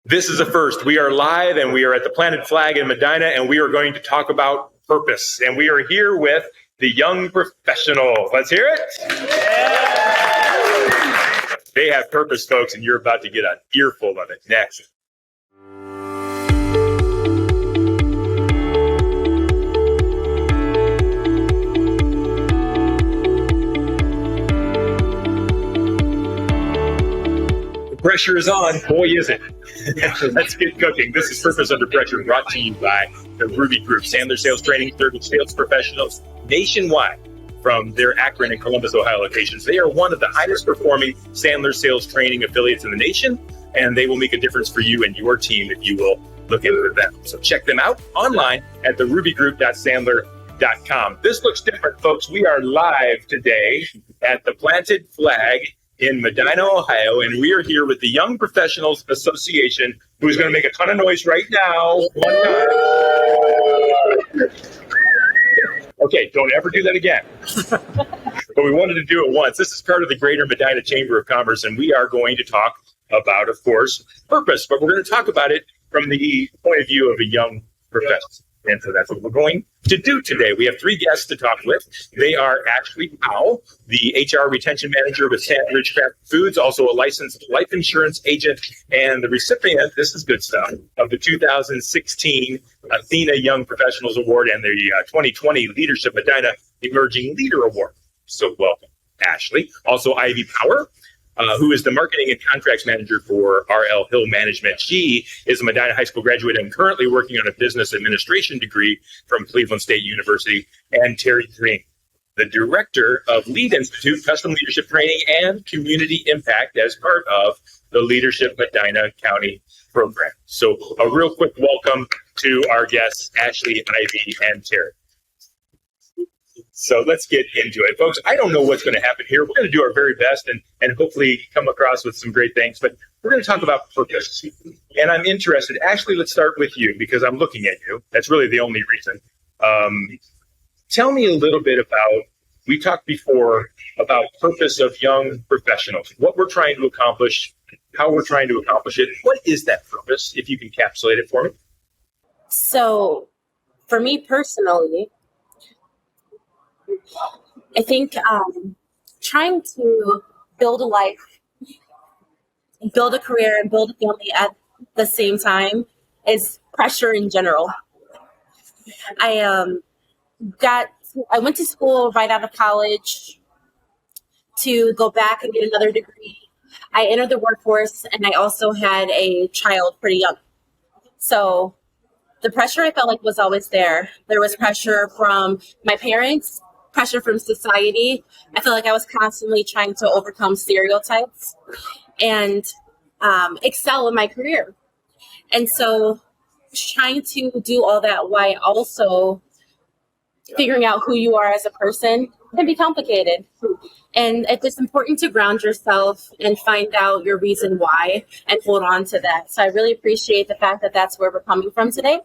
This is a first. We are live and we are at the Planted Flag in Medina, and we are going to talk about purpose. And we are here with the young professionals. Let's hear it. Yeah. They have purpose, folks, and you're about to get an earful of it next. Pressure is on. Boy, is it. Let's get cooking. This is Purpose Under Pressure, brought to you by the Ruby Group. Sandler Sales Training, serving sales professionals nationwide from their Akron and Columbus, Ohio locations. They are one of the highest performing Sandler Sales Training affiliates in the nation, and they will make a difference for you and your team if you will look into them. So check them out online at therubygroup.sandler.com. This looks different, folks. We are live today at the Planted Flag in Medina, Ohio, and we are here with the Young Professionals Association, who's going to make a ton of noise right now. One time. Okay, don't ever do that again. But we wanted to do it once. This is part of the Greater Medina Chamber of Commerce, and we are going to talk about, of course, purpose. But we're going to talk about it from the point of view of a young professional. And so that's what we're going to do today. We have three guests to talk with. They are Ashley Powell, the HR Retention Manager with Sandwich Craft Foods, also a licensed life insurance agent, and the recipient, this is good stuff, of the 2016 Athena Young Professionals Award and the 2020 Leadership Medina Emerging Leader Award. So welcome, Ashley. Also, Ivy Power, who is the Marketing and Contracts Manager for RL Hill Management. She is a Medina High School graduate and currently working on a business administration degree from Cleveland State University. And Terri, Greene, the Director of Lead Institute, Custom Leadership Training and Community Impact as part of the Leadership Medina County program. So a real quick welcome to our guests, Ashley, Ivy, and Terri. So let's get into it, folks. I don't know what's going to happen here. We're going to do our very best and hopefully come across with some great things, but we're going to talk about purpose. And I'm interested. Ashley, let's start with you because I'm looking at you. That's really the only reason. Tell me a little bit about, we talked before about purpose of young professionals, what we're trying to accomplish, how we're trying to accomplish it. What is that purpose, if you can encapsulate it for me? So for me personally, I think trying to build a life, build a career, and build a family at the same time is pressure in general. I went to school right out of college to go back and get another degree. I entered the workforce, and I also had a child pretty young. So the pressure I felt like was always there. There was pressure from my parents, pressure from society. I feel like I was constantly trying to overcome stereotypes and excel in my career. And so trying to do all that while also figuring out who you are as a person can be complicated. And it's important to ground yourself and find out your reason why and hold on to that. So I really appreciate the fact that that's where we're coming from today.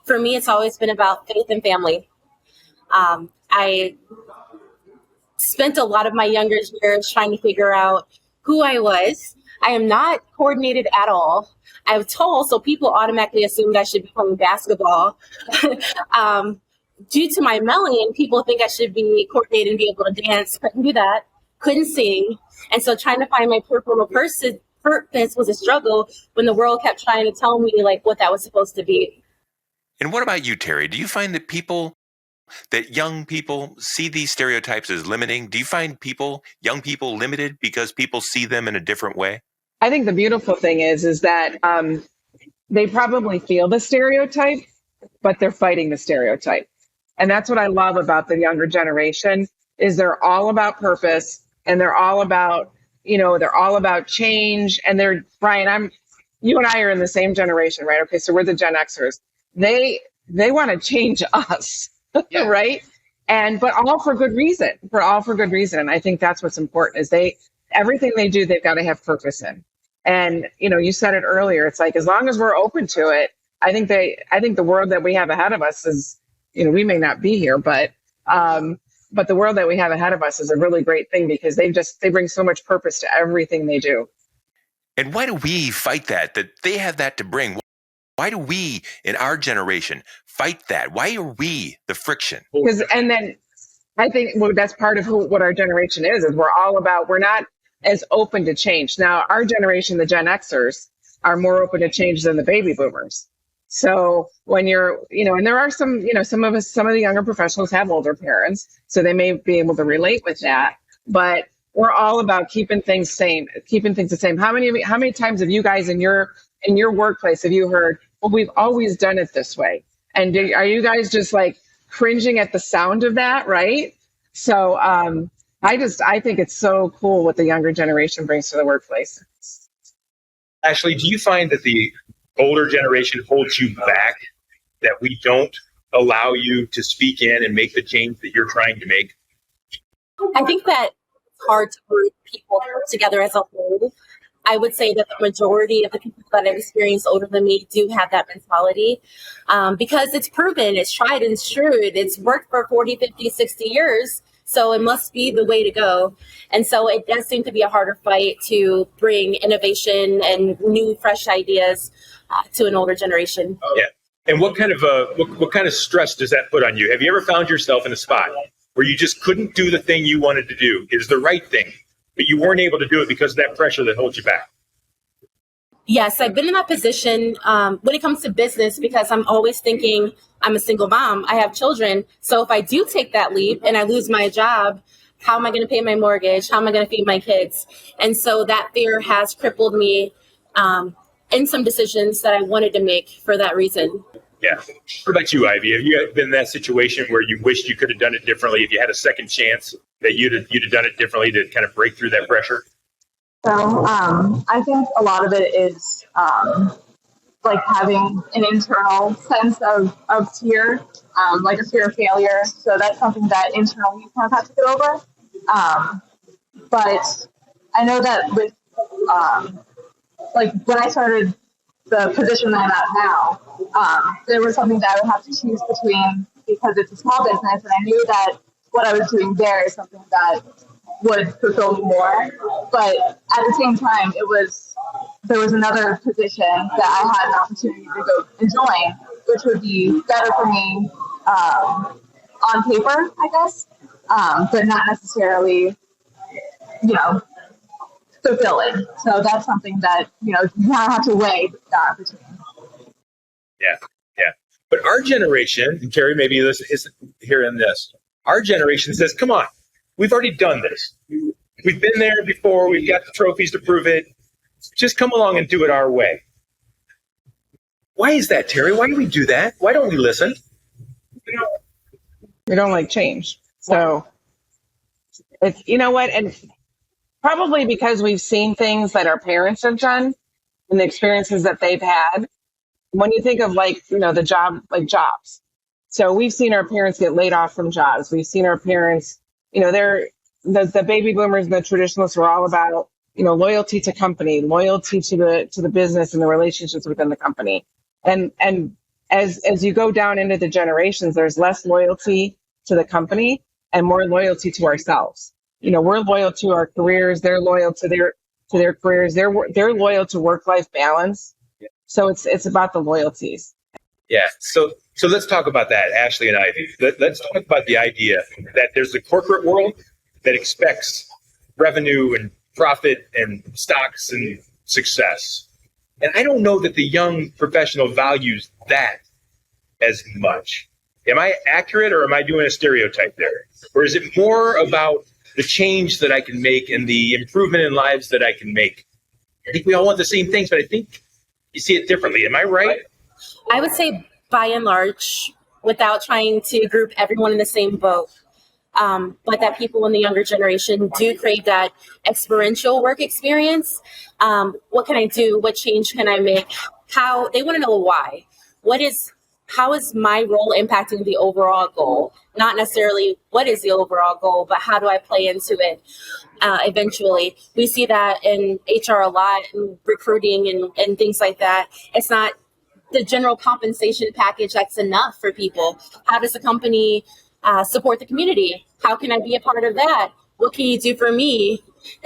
For me, it's always been about faith and family. I spent a lot of my younger years trying to figure out who I was. I am not coordinated at all. I'm tall, so people automatically assumed I should be playing basketball. Due to my melanin, people think I should be coordinated and be able to dance. Couldn't do that. Couldn't sing. And so trying to find my purpose was a struggle when the world kept trying to tell me like what that was supposed to be. And what about you, Terri? Do you find that young people see these stereotypes as limiting? Do you find young people limited because people see them in a different way? I think the beautiful thing is that they probably feel the stereotype, but they're fighting the stereotype. And that's what I love about the younger generation is they're all about purpose and they're all about, they're all about change. And Brian, you and I are in the same generation, right? Okay. So we're the Gen Xers. They want to change us. Yeah. Right. But all for good reason, And I think that's what's important is everything they do, they've got to have purpose in. And, you said it earlier, it's like, as long as we're open to it, I think the world that we have ahead of us is, we may not be here, but the world that we have ahead of us is a really great thing because they bring so much purpose to everything they do. And why do we fight that they have that to bring? Why do we in our generation fight that? Why are we the friction? Because, and then I think that's part of what our generation is we're not as open to change. Now, our generation, the Gen Xers, are more open to change than the baby boomers. So when you're, and there are some of the younger professionals have older parents, so they may be able to relate with that. But we're all about keeping things the same. How many times have you guys in your workplace have you heard, well, we've always done it this way? And are you guys just like cringing at the sound of that, right? So I think it's so cool what the younger generation brings to the workplace. Ashley, do you find that the older generation holds you back, that we don't allow you to speak in and make the change that you're trying to make? I think that it's hard to group people together as a whole. I would say that the majority of the people that I've experienced older than me do have that mentality because it's proven, it's tried and true. It's worked for 40, 50, 60 years. So it must be the way to go. And so it does seem to be a harder fight to bring innovation and new, fresh ideas to an older generation. Yeah. And what kind of stress does that put on you? Have you ever found yourself in a spot where you just couldn't do the thing you wanted to do? Is the right thing, but you weren't able to do it because of that pressure that holds you back? Yes, I've been in that position when it comes to business because I'm always thinking I'm a single mom. I have children. So if I do take that leap and I lose my job, how am I going to pay my mortgage? How am I going to feed my kids? And so that fear has crippled me in some decisions that I wanted to make for that reason. Yeah. What about you, Ivy? Have you been in that situation where you wished you could have done it differently? If you had a second chance, that you'd have done it differently to kind of break through that pressure? So I think a lot of it is like having an internal sense of fear, like a fear of failure. So that's something that internally you kind of have to get over. But I know that with like when I started the position that I'm at now, there was something that I would have to choose between because it's a small business, and I knew that what I was doing there is something that would fulfill me more. But at the same time, there was another position that I had an opportunity to go and join, which would be better for me on paper, I guess, but not necessarily, fulfilling. So that's something that, you kind of have to weigh between. Yeah. But our generation, and Terri, maybe this is here in this, our generation says, come on, we've already done this. We've been there before. We've got the trophies to prove it. Just come along and do it our way. Why is that, Terri? Why do we do that? Why don't we listen? We don't like change. So it's, and probably because we've seen things that our parents have done and the experiences that they've had. When you think of the job, like jobs. So we've seen our parents get laid off from jobs. We've seen our parents, the baby boomers and the traditionalists were all about, loyalty to company, loyalty to the business and the relationships within the company. And as you go down into the generations, there's less loyalty to the company and more loyalty to ourselves. We're loyal to our careers. They're loyal to their careers. They're loyal to work-life balance. So it's about the loyalties. Yeah. So let's talk about that, Ashley and Ivy. Let's talk about the idea that there's the corporate world that expects revenue and profit and stocks and success. And I don't know that the young professional values that as much. Am I accurate, or am I doing a stereotype there? Or is it more about the change that I can make and the improvement in lives that I can make? I think we all want the same things, but I think you see it differently. Am I right? I would say by and large, without trying to group everyone in the same boat, but that people in the younger generation do crave that experiential work experience. What can I do? What change can I make? How they want to know why. How is my role impacting the overall goal? Not necessarily what is the overall goal, but how do I play into it eventually? We see that in HR a lot, in recruiting and things like that. It's not the general compensation package that's enough for people. How does the company support the community? How can I be a part of that? what can you do for me?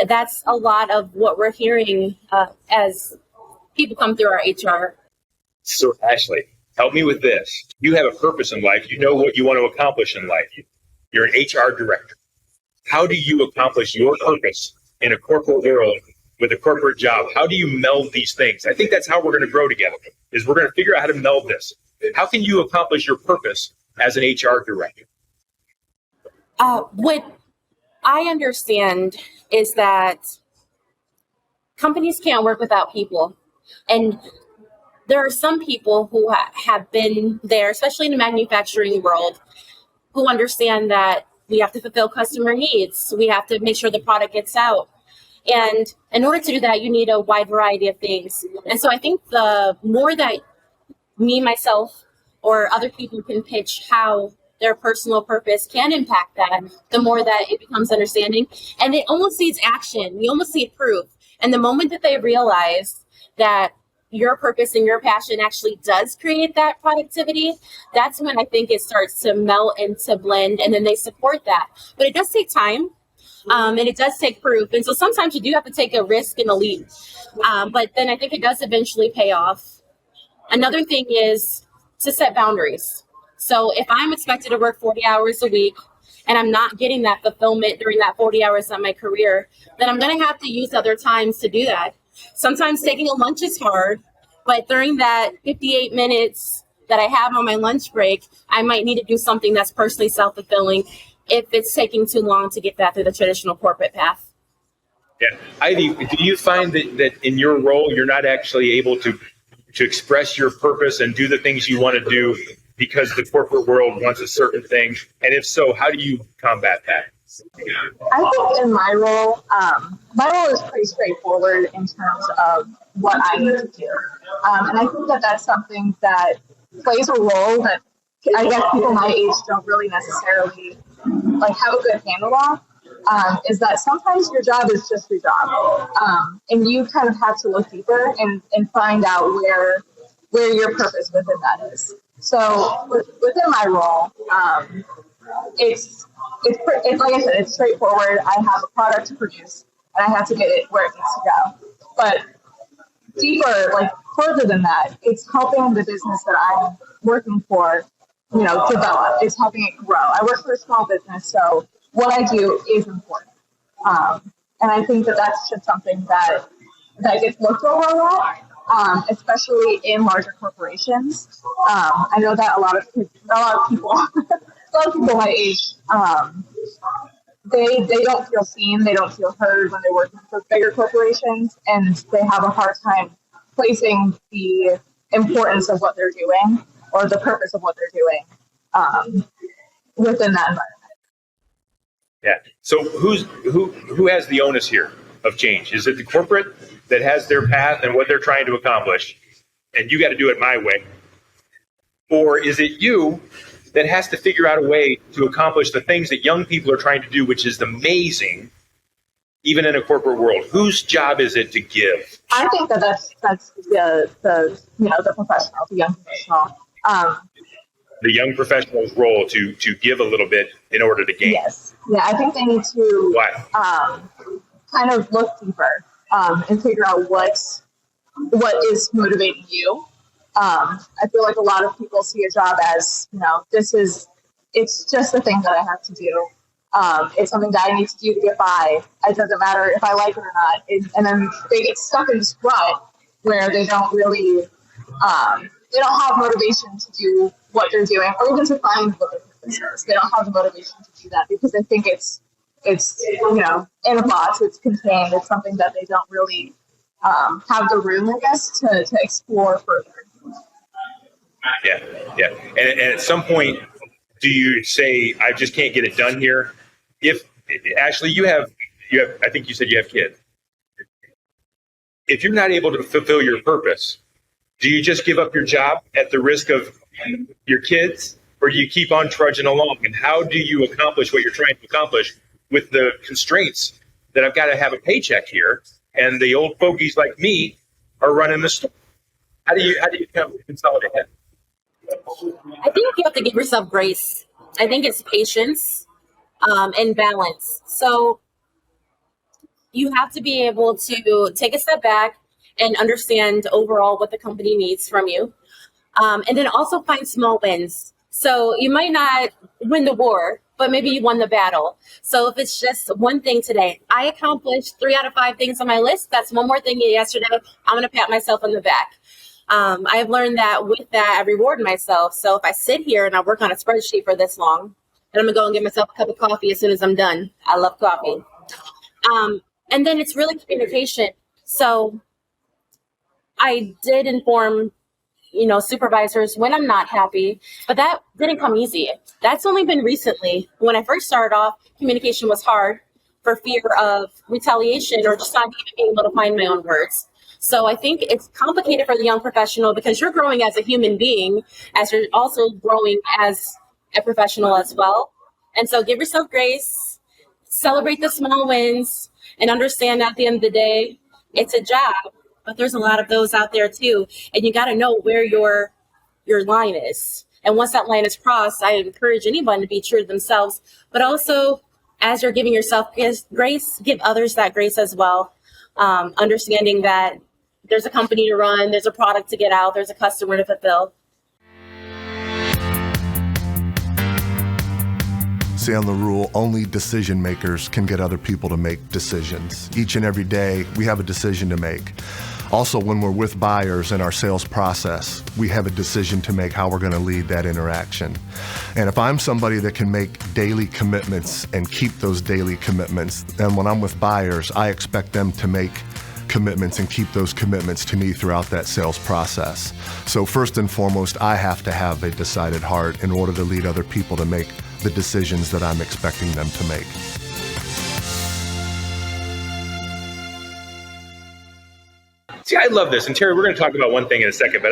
That's a lot of what we're hearing as people come through our HR. So, Ashley, help me with this. You have a purpose in life. You know what you want to accomplish in life. You're an HR director. How do you accomplish your purpose in a corporate world with a corporate job? How do you meld these things? I think that's how we're going to grow together, is we're going to figure out how to meld this. How can you accomplish your purpose as an HR director? What I understand is that companies can't work without people. And there are some people who have been there, especially in the manufacturing world, who understand that we have to fulfill customer needs. We have to make sure the product gets out. And in order to do that, you need a wide variety of things. And so I think the more that me, myself, or other people can pitch how their personal purpose can impact that, the more that it becomes understanding. And it almost needs action. You almost see it proof. And the moment that they realize that your purpose and your passion actually does create that productivity, that's when I think it starts to melt and to blend, and then they support that. But it does take time, and it does take proof. And so sometimes you do have to take a risk and a leap. But then I think it does eventually pay off. Another thing is to set boundaries. So if I'm expected to work 40 hours a week and I'm not getting that fulfillment during that 40 hours of my career, then I'm going to have to use other times to do that. Sometimes taking a lunch is hard, but during that 58 minutes that I have on my lunch break, I might need to do something that's personally self-fulfilling if it's taking too long to get that through the traditional corporate path. Yeah. Ivy, do you find that in your role, you're not actually able to express your purpose and do the things you want to do because the corporate world wants a certain thing? And if so, how do you combat that? I think in my role is pretty straightforward in terms of what I need to do. And I think that that's something that plays a role that I guess people my age don't really necessarily have a good handle on. Is that sometimes your job is just your job. And you kind of have to look deeper and find out where your purpose within that is. So within my role, it's like I said, it's straightforward. I have a product to produce and I have to get it where it needs to go. But deeper, further than that, it's helping the business that I'm working for, develop. It's helping it grow. I work for a small business, so what I do is important. And I think that that's just something that gets looked over a lot, especially in larger corporations. I know that a lot of people my age, they don't feel seen, they don't feel heard when they're working for bigger corporations, and they have a hard time placing the importance of what they're doing or the purpose of what they're doing within that environment. Yeah. So who has the onus here of change? Is it the corporate that has their path and what they're trying to accomplish, and you got to do it my way? Or is it you that has to figure out a way to accomplish the things that young people are trying to do, which is amazing, even in a corporate world? Whose job is it to give? I think that's the professional, the young professional. The young professional's role to give a little bit in order to gain. Yes. Yeah, I think they need to kind of look deeper and figure out what is motivating you. I feel like a lot of people see a job as, it's just the thing that I have to do. It's something that I need to do to get by. It doesn't matter if I like it or not. And then they get stuck in this rut where they don't really, they don't have motivation to do what they're doing or even to find what their purpose is. They don't have the motivation to do that because they think it's in a box, it's contained, it's something that they don't really have the room, I guess, to explore further. Yeah. And at some point, do you say, I just can't get it done here? If Ashley, you have, I think you said you have kids. If you're not able to fulfill your purpose, do you just give up your job at the risk of your kids, or do you keep on trudging along? And how do you accomplish what you're trying to accomplish with the constraints that I've got to have a paycheck here, and the old fogies like me are running the store? How do you consolidate that? I think you have to give yourself grace. I think it's patience. and balance. So you have to be able to take a step back and understand overall what the company needs from you. And then also find small wins. So you might not win the war, but maybe you won the battle. So if it's just one thing today, I accomplished 3 out of 5 things on my list. That's one more thing yesterday. I'm going to pat myself on the back. I've learned that with that, I reward myself. So if I sit here and I work on a spreadsheet for this long, then I'm going to go and get myself a cup of coffee as soon as I'm done. I love coffee. And then it's really communication. So I did inform supervisors when I'm not happy, but that didn't come easy. That's only been recently. When I first started off, communication was hard for fear of retaliation or just not even being able to find my own words. So I think it's complicated for the young professional because you're growing as a human being, as you're also growing as a professional as well. And so give yourself grace, celebrate the small wins, and understand at the end of the day, it's a job. But there's a lot of those out there too. And you got to know where your line is. And once that line is crossed, I encourage anyone to be true to themselves. But also, as you're giving yourself grace, give others that grace as well. Understanding that there's a company to run, there's a product to get out, there's a customer to fulfill. Sandler rule, only decision makers can get other people to make decisions. Each and every day, we have a decision to make. Also, when we're with buyers in our sales process, we have a decision to make how we're going to lead that interaction. And if I'm somebody that can make daily commitments and keep those daily commitments, then when I'm with buyers, I expect them to make commitments and keep those commitments to me throughout that sales process. So first and foremost, I have to have a decided heart in order to lead other people to make the decisions that I'm expecting them to make. See, I love this. And Terri, we're going to talk about one thing in a second, but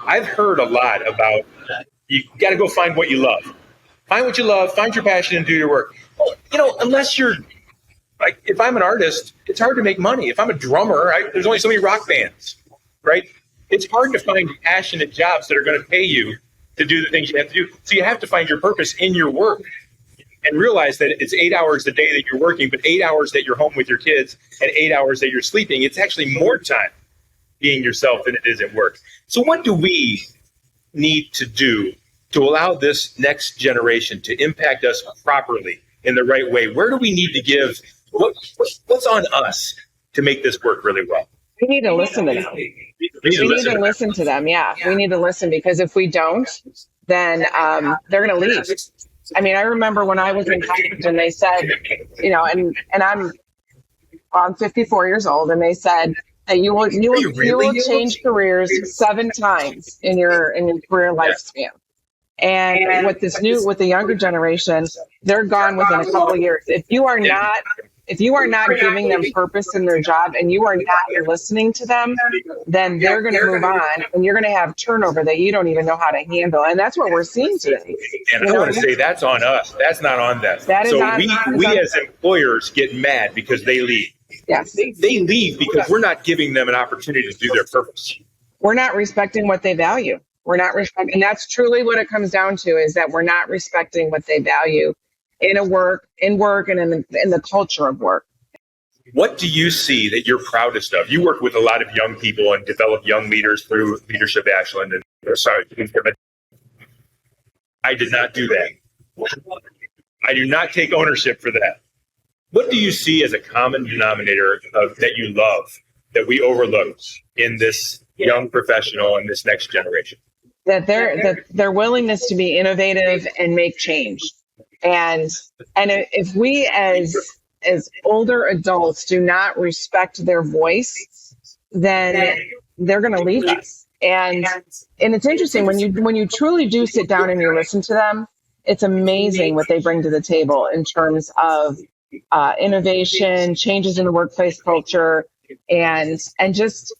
I've heard a lot about you got to go find what you love. Find what you love, find your passion, and do your work. Unless you're, like, if I'm an artist, it's hard to make money. If I'm a drummer, there's only so many rock bands, right? It's hard to find passionate jobs that are going to pay you to do the things you have to do. So you have to find your purpose in your work and realize that it's 8 hours a day that you're working, but 8 hours that you're home with your kids and 8 hours that you're sleeping. It's actually more time being yourself than it is at work. So what do we need to do to allow this next generation to impact us properly in the right way? Where do we need to give, what's on us to make this work really well? We need to listen to them. We need to listen to them. Yeah, we need to listen, because if we don't, then they're going to leave. I mean, I remember when I was in college and they said, and I'm 54 years old, and they said that you will change careers 7 times in your career lifespan. And with the younger generation, they're gone within a couple of years. If you are not giving them purpose in their job and you are not listening to them, then they're going to move on, and you're going to have turnover that you don't even know how to handle. And that's what we're seeing today. And I want to say that's on us. That's not on them. We as employers get mad because they leave. Yes. They leave because we're not giving them an opportunity to do their purpose. We're not respecting what they value. We're not respecting, and that's truly what it comes down to, is that we're not respecting what they value in work and in the culture of work. What do you see that you're proudest of? You work with a lot of young people and develop young leaders through Leadership Ashland. I did not do that. I do not take ownership for that. What do you see as a common denominator that you love that we overlook in this young professional and this next generation? That their willingness to be innovative and make change. And if we as older adults do not respect their voice, then they're going to leave us. And it's interesting when you truly do sit down and you listen to them, it's amazing what they bring to the table in terms of innovation, changes in the workplace culture, and just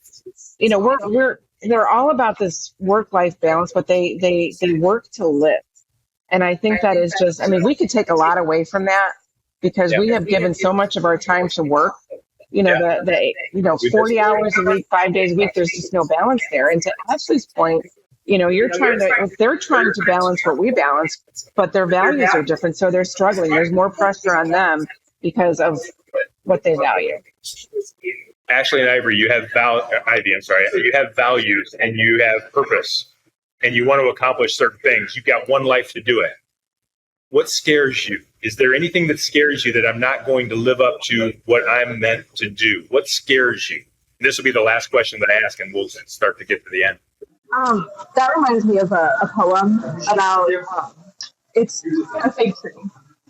they're all about this work-life balance, but they work to live. And I think that is just, we could take a lot away from that, because we have given so much of our time to work, 40 hours a week, 5 days a week, there's just no balance there. And to Ashley's point, they're trying to balance what we balance, but their values are different. So they're struggling. There's more pressure on them because of what they value. Ashley and Ivy, you have you have values and you have purpose and you want to accomplish certain things. You've got one life to do it. What scares you? Is there anything that scares you that I'm not going to live up to what I'm meant to do? What scares you? This will be the last question that I ask, and we'll start to get to the end. That reminds me of a poem about it's a fig tree,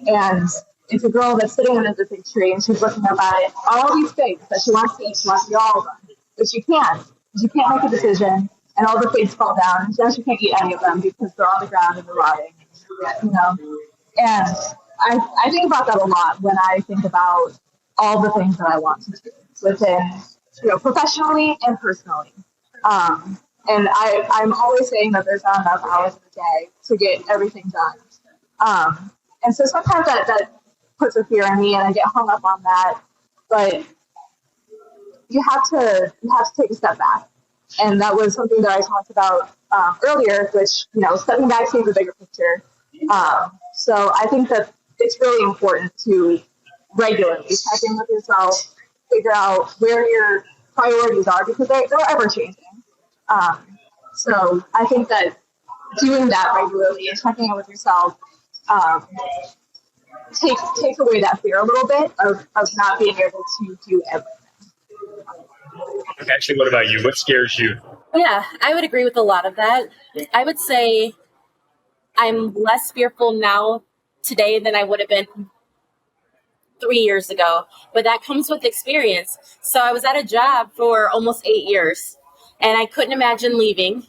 and it's a girl that's sitting under the fig tree, and she's looking up at it, all these figs that she wants to eat. She wants to eat all of them, but she can't. She can't make a decision, and all the figs fall down, and now she can't eat any of them because they're on the ground and they're rotting. And I think about that a lot when I think about all the things that I want to do within, professionally and personally. And I'm always saying that there's not enough hours in the day to get everything done. And so sometimes that puts a fear in me, and I get hung up on that. But you have to take a step back, and that was something that I talked about earlier. Which stepping back sees the bigger picture. So I think that it's really important to regularly check in with yourself, figure out where your priorities are, because they're ever changing. So I think that doing that regularly and checking in with yourself takes away that fear a little bit of not being able to do everything. Actually, what about you? What scares you? Yeah, I would agree with a lot of that. I would say I'm less fearful now today than I would have been 3 years ago, but that comes with experience. So I was at a job for almost 8 years, and I couldn't imagine leaving.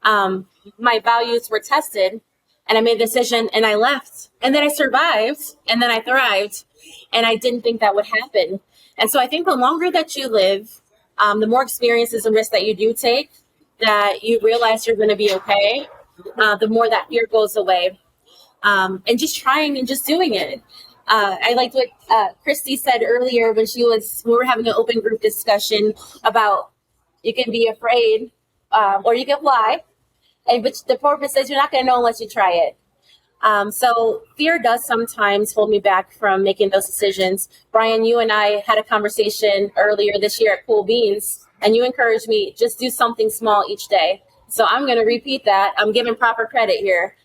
My values were tested, and I made a decision, and I left. And then I survived, and then I thrived, and I didn't think that would happen. And so I think the longer that you live, the more experiences and risks that you do take, that you realize you're going to be okay, the more that fear goes away. And just trying and just doing it. I liked what Christy said earlier when we were having an open group discussion about you can be afraid or you can fly. But the purpose is you're not going to know unless you try it. So fear does sometimes hold me back from making those decisions. Brian, you and I had a conversation earlier this year at Cool Beans, and you encouraged me, just do something small each day. So I'm going to repeat that. I'm giving proper credit here.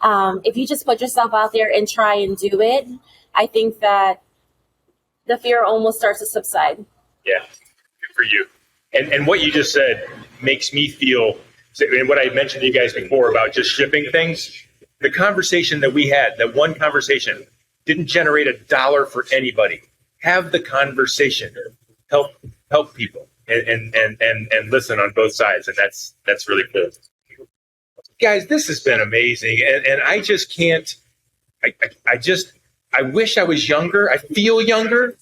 If you just put yourself out there and try and do it, I think that the fear almost starts to subside. Yeah, good for you. And what you just said makes me feel, and what I mentioned to you guys before about just shipping things, the conversation that we had, that one conversation, didn't generate $1 for anybody. Have the conversation. Help people and listen on both sides. And that's really cool. Guys, this has been amazing. And I just can't, I wish I was younger. I feel younger.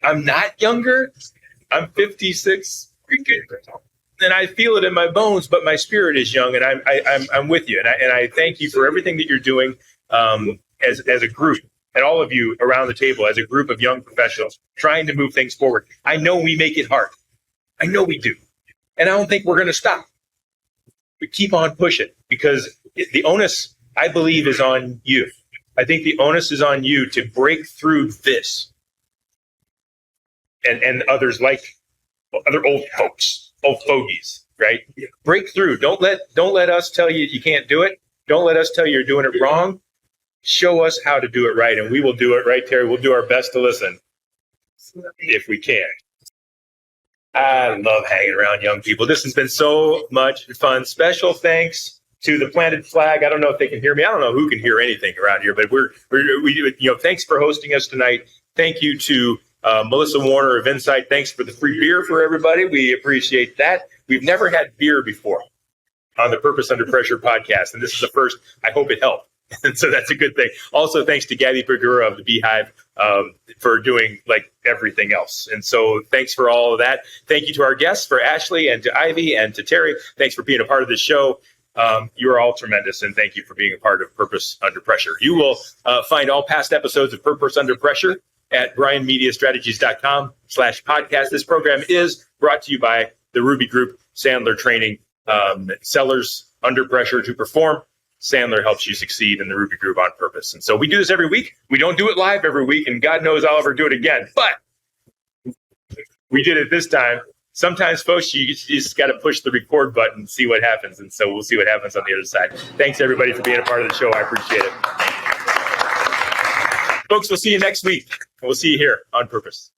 I'm not younger. I'm 56. And I feel it in my bones, but my spirit is young, and I'm with you. And I thank you for everything that you're doing as a group, and all of you around the table as a group of young professionals trying to move things forward. I know we make it hard. I know we do. And I don't think we're going to stop. We keep on pushing, because the onus, I believe, is on you. I think the onus is on you to break through this and others like other old folks, old fogies, right? Break through. Don't let us tell you you can't do it. Don't let us tell you you're doing it wrong. Show us how to do it right, and we will do it right, Terri. We'll do our best to listen if we can. I love hanging around young people. This has been so much fun. Special thanks to the Planted Flag. I don't know if they can hear me. I don't know who can hear anything around here, but we thanks for hosting us tonight. Thank you to Melissa Warner of Insight. Thanks for the free beer for everybody. We appreciate that. We've never had beer before on the Purpose Under Pressure podcast, and this is the first. I hope it helped. And so that's a good thing. Also, thanks to Gabby Pagura of the Beehive for doing like everything else. And so thanks for all of that. Thank you to our guests, for Ashley and to Ivy and to Terri. Thanks for being a part of the show. You are all tremendous, and thank you for being a part of Purpose Under Pressure. You will find all past episodes of Purpose Under Pressure at brianmediastrategies.com/podcast. This program is brought to you by the Ruby Group Sandler Training Sellers under pressure to perform. Sandler helps you succeed in the Ruby Groove on purpose. And so we do this every week. We don't do it live every week, and God knows I'll ever do it again. But we did it this time. Sometimes, folks, you just got to push the record button and see what happens. And so we'll see what happens on the other side. Thanks, everybody, for being a part of the show. I appreciate it. Folks, we'll see you next week. We'll see you here on purpose.